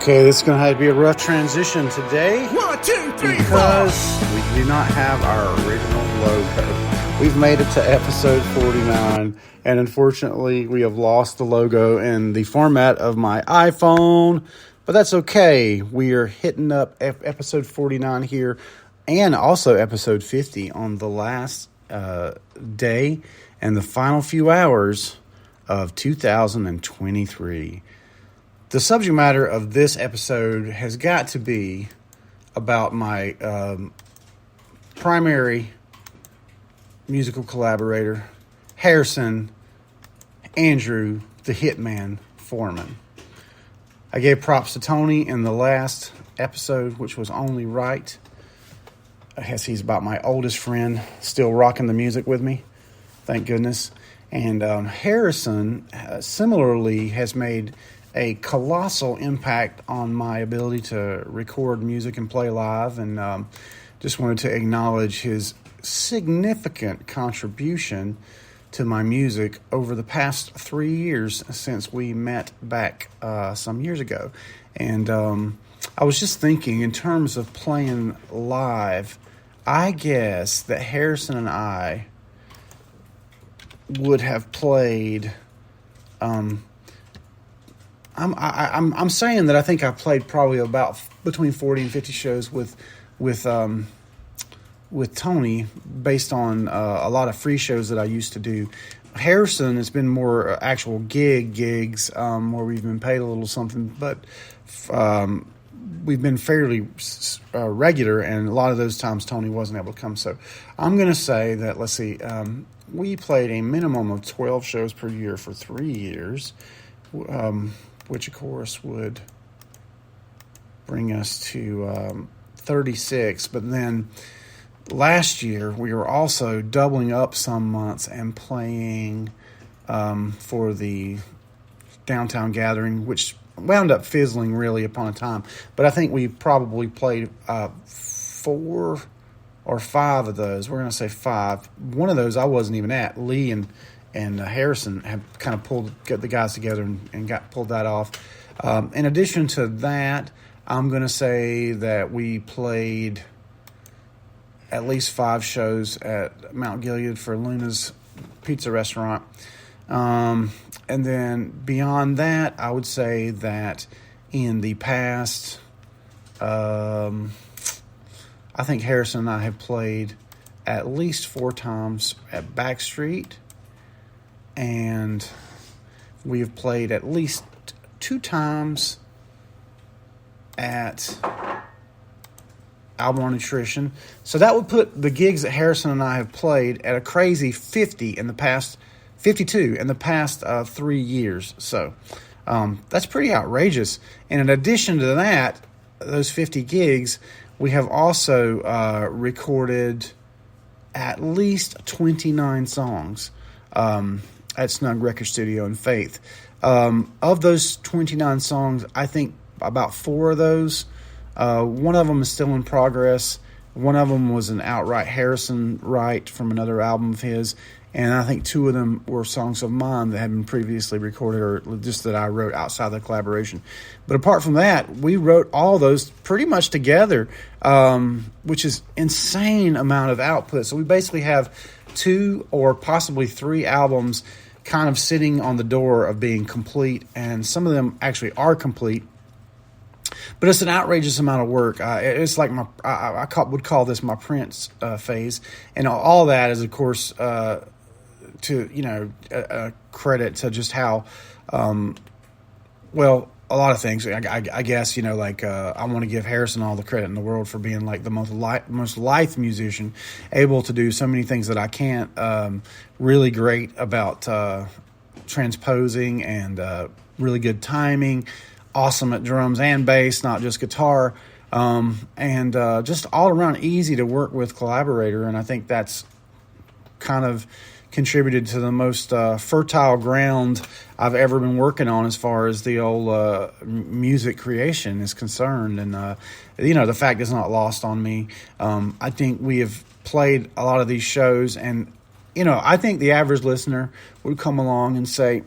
Okay, this is going to have to be a rough transition today. 1, 2, 3, 4. Because we do not have our original logo. We've made it to episode 49, and unfortunately, we have lost the logo in the format of my iPhone, but that's okay. We are hitting up episode 49 here, and also episode 50 on the last day and the final few hours of 2023. The subject matter of this episode has got to be about my primary musical collaborator, Harrison Andrew, the Hitman Foreman. I gave props to Tony in the last episode, which was only right. I guess he's about my oldest friend, still rocking the music with me. Thank goodness. And Harrison similarly has made a colossal impact on my ability to record music and play live, and just wanted to acknowledge his significant contribution to my music over the past 3 years since we met back some years ago. And I was just thinking, in terms of playing live, I guess that Harrison and I would have played I'm saying that I think I played probably about between 40 and 50 shows with Tony, based on a lot of free shows that I used to do. Harrison has been more actual gigs where we've been paid a little something, but we've been fairly regular, and a lot of those times Tony wasn't able to come. So I'm going to say that, let's see, we played a minimum of 12 shows per year for 3 years, which of course would bring us to 36. But then last year we were also doubling up some months and playing for the downtown gathering, which wound up fizzling really upon a time. But I think we probably played 4 or 5 of those. We're going to say 5. One of those I wasn't even at. Lee and Harrison have kind of got the guys together and got pulled that off. In addition to that, I'm going to say that we played at least 5 shows at Mount Gilead for Luna's Pizza Restaurant. And then beyond that, I would say that in the past, I think Harrison and I have played at least 4 times at Backstreet. And we have played at least 2 times at Albemarle Nutrition. So that would put the gigs that Harrison and I have played at a crazy 52 in the past 3 years. So that's pretty outrageous. And in addition to that, those 50 gigs, we have also recorded at least 29 songs at Snug Record Studio in Faith. Of those 29 songs, I think about 4 of those, one of them is still in progress. One of them was an outright Harrison write from another album of his, and I think 2 of them were songs of mine that had been previously recorded, or just that I wrote outside the collaboration. But apart from that, we wrote all those pretty much together, which is insane amount of output. So we basically have 2 or possibly 3 albums kind of sitting on the door of being complete, and some of them actually are complete. But it's an outrageous amount of work. It's like I would call this my Prince phase, and all that is, of course, to credit to just how a lot of things. I guess I want to give Harrison all the credit in the world for being like the most lithe musician, able to do so many things that I can't. Really great about transposing and really good timing. Awesome at drums and bass, not just guitar, and just all around easy to work with collaborator. And I think that's kind of contributed to the most fertile ground I've ever been working on as far as the old music creation is concerned. And the fact is not lost on me. I think we have played a lot of these shows, and I think the average listener would come along and say,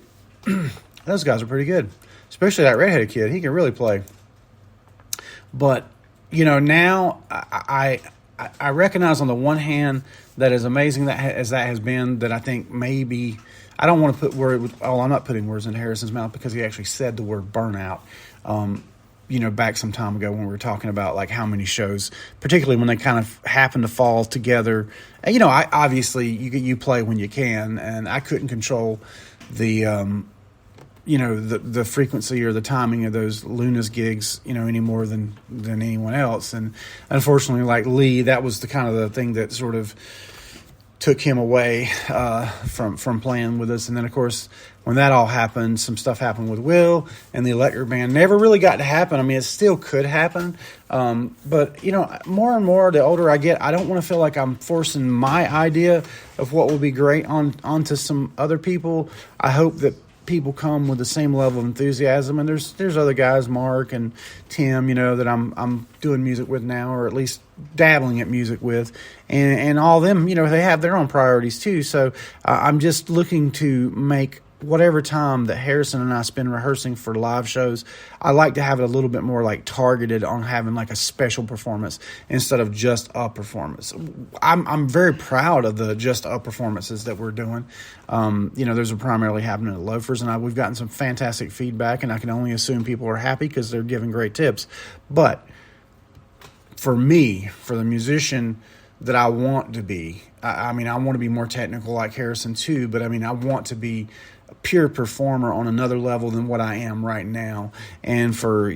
those guys are pretty good. Especially that redheaded kid. He can really play. But now I recognize on the one hand that as amazing as that has been, that I think maybe I don't want to put I'm not putting words in Harrison's mouth because he actually said the word burnout. Back some time ago when we were talking about like how many shows, particularly when they kind of happen to fall together. And, I obviously you play when you can, and I couldn't control the the frequency or the timing of those Luna's gigs, any more than anyone else. And unfortunately, like Lee, that was the kind of the thing that sort of took him away from playing with us. And then, of course, when that all happened, some stuff happened with Will, and the electric band never really got to happen. I mean, it still could happen. But, more and more, the older I get, I don't want to feel like I'm forcing my idea of what will be great onto some other people. I hope that people come with the same level of enthusiasm, and there's other guys, Mark and Tim, that I'm doing music with now, or at least dabbling at music with, and all of them, they have their own priorities too. So I'm just looking to make whatever time that Harrison and I spend rehearsing for live shows, I like to have it a little bit more like targeted on having like a special performance instead of just a performance. I'm very proud of the just a performances that we're doing. Those are primarily happening at Loafers, and we've gotten some fantastic feedback, and I can only assume people are happy because they're giving great tips. But for me, for the musician that I want to be, I want to be more technical like Harrison too, but I want to be a pure performer on another level than what I am right now. And for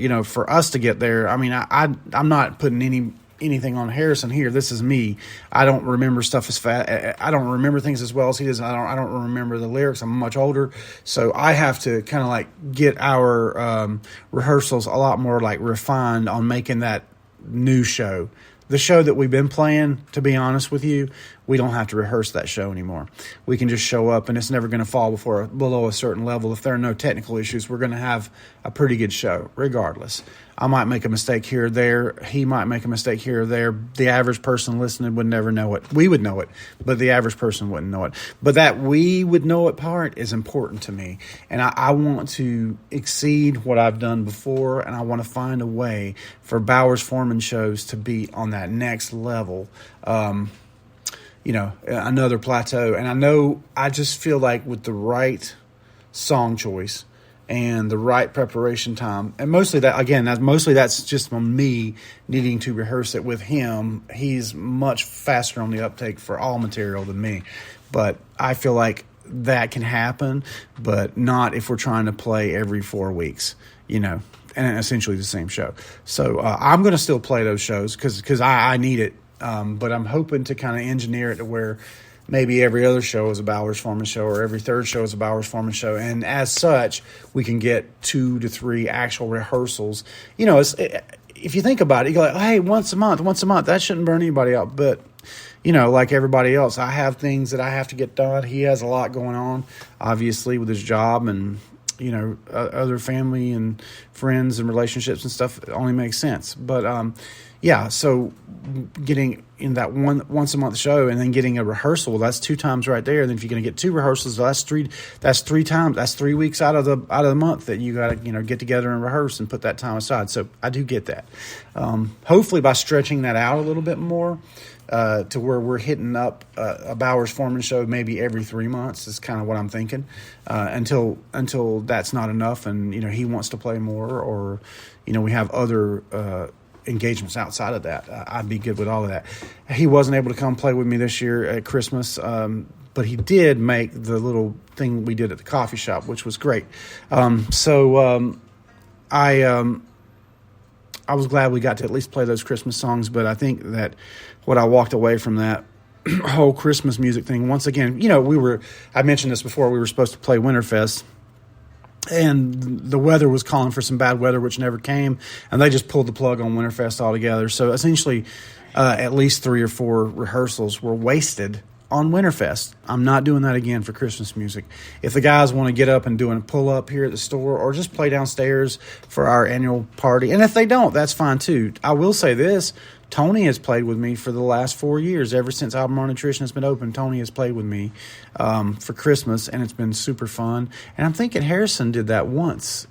us to get there, I'm not putting anything on Harrison here. This is me. I don't remember stuff as fast. I don't remember things as well as he does. I don't remember the lyrics. I'm much older, so I have to kind of like get our rehearsals a lot more like refined on making that new show. The show that we've been playing, to be honest with you, we don't have to rehearse that show anymore. We can just show up, and it's never going to fall below a certain level. If there are no technical issues, we're going to have a pretty good show, regardless. I might make a mistake here or there. He might make a mistake here or there. The average person listening would never know it. We would know it, but the average person wouldn't know it. But that we would know it part is important to me. And I want to exceed what I've done before, and I want to find a way for Bowers Foreman shows to be on that next level. Another plateau. And I just feel like with the right song choice and the right preparation time, and mostly that's just on me needing to rehearse it with him. He's much faster on the uptake for all material than me, but I feel like that can happen, but not if we're trying to play every 4 weeks, and essentially the same show. So I'm going to still play those shows because I need it. But I'm hoping to kind of engineer it to where maybe every other show is a Bowers Foreman show, or every third show is a Bowers Foreman show. And as such, we can get 2 to 3 actual rehearsals. If you think about it, you go like, hey, once a month, that shouldn't burn anybody out. But, like everybody else, I have things that I have to get done. He has a lot going on, obviously, with his job and, other family and friends and relationships and stuff. It only makes sense. But, so getting in that once a month show and then getting a rehearsal, that's 2 times right there. And then if you're going to get 2 rehearsals, that's 3 times. That's 3 weeks out of the month that you got to, get together and rehearse and put that time aside. So I do get that. Hopefully by stretching that out a little bit more, to where we're hitting up a Bowers Foreman show maybe every 3 months is kind of what I'm thinking, until that's not enough and, he wants to play more, or, we have other engagements outside of that. I'd be good with all of that. He wasn't able to come play with me this year at Christmas, but he did make the little thing we did at the coffee shop, which was great. I was glad we got to at least play those Christmas songs, but I think that what I walked away from that whole Christmas music thing, once again, I mentioned this before, we were supposed to play Winterfest, and the weather was calling for some bad weather, which never came, and they just pulled the plug on Winterfest altogether. So essentially, at least 3 or 4 rehearsals were wasted on Winterfest. I'm not doing that again for Christmas music. If the guys want to get up and do a pull-up here at the store, or just play downstairs for our annual party, and if they don't, that's fine too. I will say this, Tony has played with me for the last 4 years. Ever since Albemarle Nutrition has been open, Tony has played with me for Christmas, and it's been super fun. And I'm thinking Harrison did that once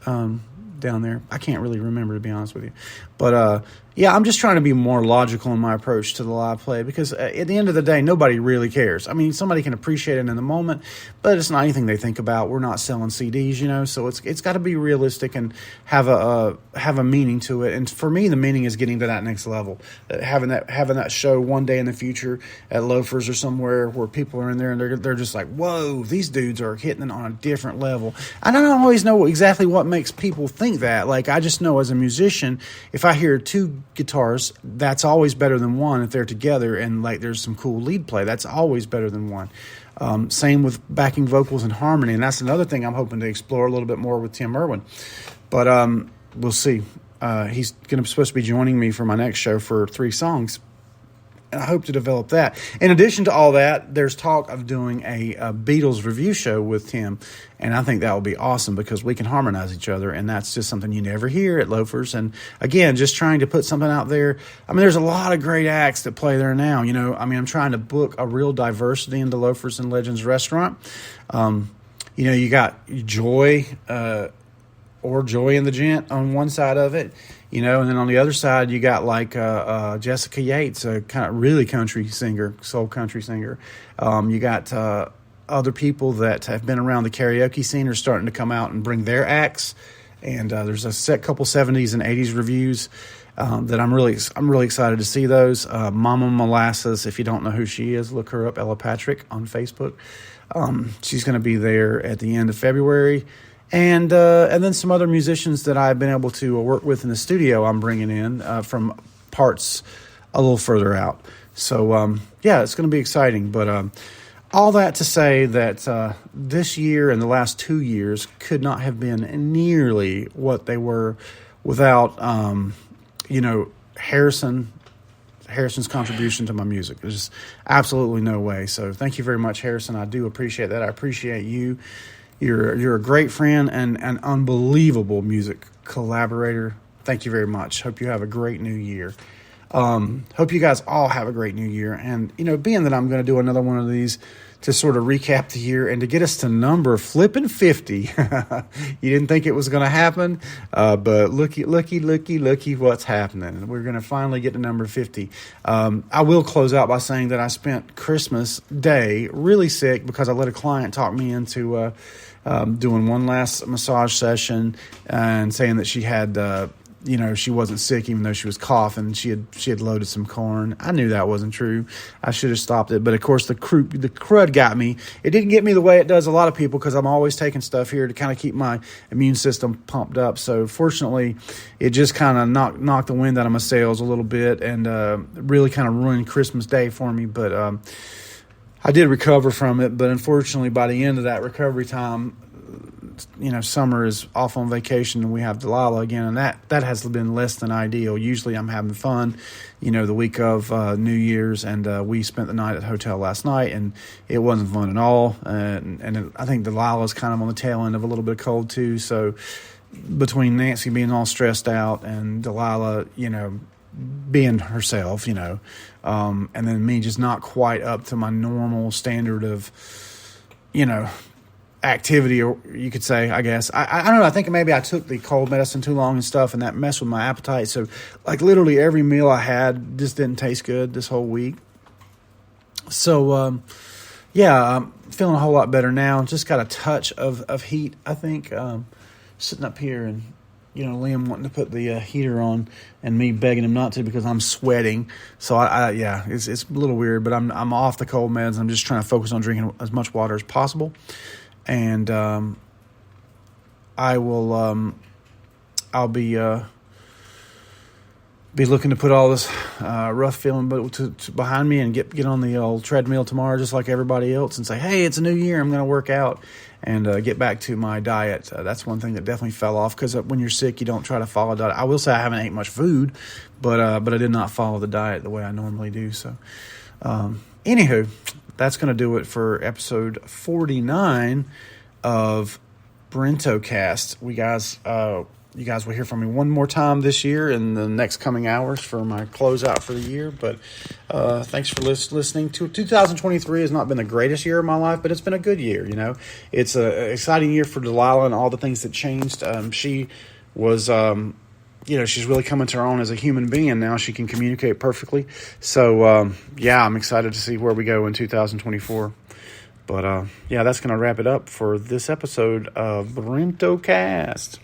down there. I can't really remember, to be honest with you. But yeah, I'm just trying to be more logical in my approach to the live play, because at the end of the day, nobody really cares. I mean, somebody can appreciate it in the moment, but it's not anything they think about. We're not selling CDs, so it's got to be realistic and have a meaning to it. And for me, the meaning is getting to that next level, having that show one day in the future at Loafers or somewhere where people are in there and they're just like, whoa, these dudes are hitting it on a different level. And I don't always know exactly what makes people think that. Like, I just know as a musician, if I hear two guitars, that's always better than one if they're together and like there's some cool lead play. That's always better than one. Same with backing vocals and harmony, and that's another thing I'm hoping to explore a little bit more with Tim Irwin. But we'll see. He's supposed to be joining me for my next show for 3 songs. And I hope to develop that. In addition to all that, there's talk of doing a Beatles review show with Tim. And I think that will be awesome because we can harmonize each other. And that's just something you never hear at Loafers. And again, just trying to put something out there. I mean, there's a lot of great acts that play there now. I'm trying to book a real diversity into Loafers and Legends restaurant. You got Joy or Joy and the Gent on one side of it. And then on the other side, you got like Jessica Yates, a kind of really country singer, soul country singer. You got other people that have been around the karaoke scene are starting to come out and bring their acts. And there's a couple 70s and 80s reviews that I'm really excited to see those. Mama Molasses, if you don't know who she is, look her up, Ella Patrick on Facebook. She's going to be there at the end of February. And then some other musicians that I've been able to work with in the studio I'm bringing in from parts a little further out. So, yeah, it's going to be exciting. But all that to say that this year and the last 2 years could not have been nearly what they were without, Harrison's contribution to my music. There's absolutely no way. So thank you very much, Harrison. I do appreciate that. I appreciate you. You're a great friend and an unbelievable music collaborator. Thank you very much. Hope you have a great new year. Hope you guys all have a great new year. And, being that I'm going to do another one of these to sort of recap the year and to get us to number flipping 50. You didn't think it was going to happen, but looky what's happening. We're going to finally get to number 50. I will close out by saying that I spent Christmas Day really sick because I let a client talk me into doing one last massage session and saying that she had she wasn't sick even though she was coughing. She had loaded some corn. I knew that wasn't true. I should have stopped it. But, of course, the crud got me. It didn't get me the way it does a lot of people because I'm always taking stuff here to kind of keep my immune system pumped up. So, fortunately, it just kind of knocked the wind out of my sails a little bit and really kind of ruined Christmas Day for me. But I did recover from it. But, unfortunately, by the end of that recovery time, Summer is off on vacation and we have Delilah again, and that has been less than ideal. Usually I'm having fun, the week of New Year's, and we spent the night at the hotel last night, and it wasn't fun at all. And I think Delilah's kind of on the tail end of a little bit of cold too. So between Nancy being all stressed out and Delilah, being herself, and then me just not quite up to my normal standard of, activity, or you could say, I guess. I don't know. I think maybe I took the cold medicine too long and stuff, and that messed with my appetite. So, like, literally every meal I had just didn't taste good this whole week. So, yeah, I'm feeling a whole lot better now. Just got a touch of heat, I think. Sitting up here and, Liam wanting to put the heater on and me begging him not to because I'm sweating. So, yeah, it's a little weird, but I'm off the cold meds. I'm just trying to focus on drinking as much water as possible. And I will. I'll be looking to put all this rough feeling behind me and get on the old treadmill tomorrow, just like everybody else, and say, "Hey, it's a new year. I'm going to work out and get back to my diet." That's one thing that definitely fell off because when you're sick, you don't try to follow a diet. I will say I haven't ate much food, but I did not follow the diet the way I normally do. So, anywho. That's going to do it for episode 49 of BrentoCast. You guys will hear from me one more time this year in the next coming hours for my closeout for the year. But thanks for listening. 2023 has not been the greatest year of my life, but it's been a good year. It's an exciting year for Delilah and all the things that changed. She was, she's really coming to her own as a human being now. She can communicate perfectly. So, I'm excited to see where we go in 2024. But, that's going to wrap it up for this episode of BrentoCast.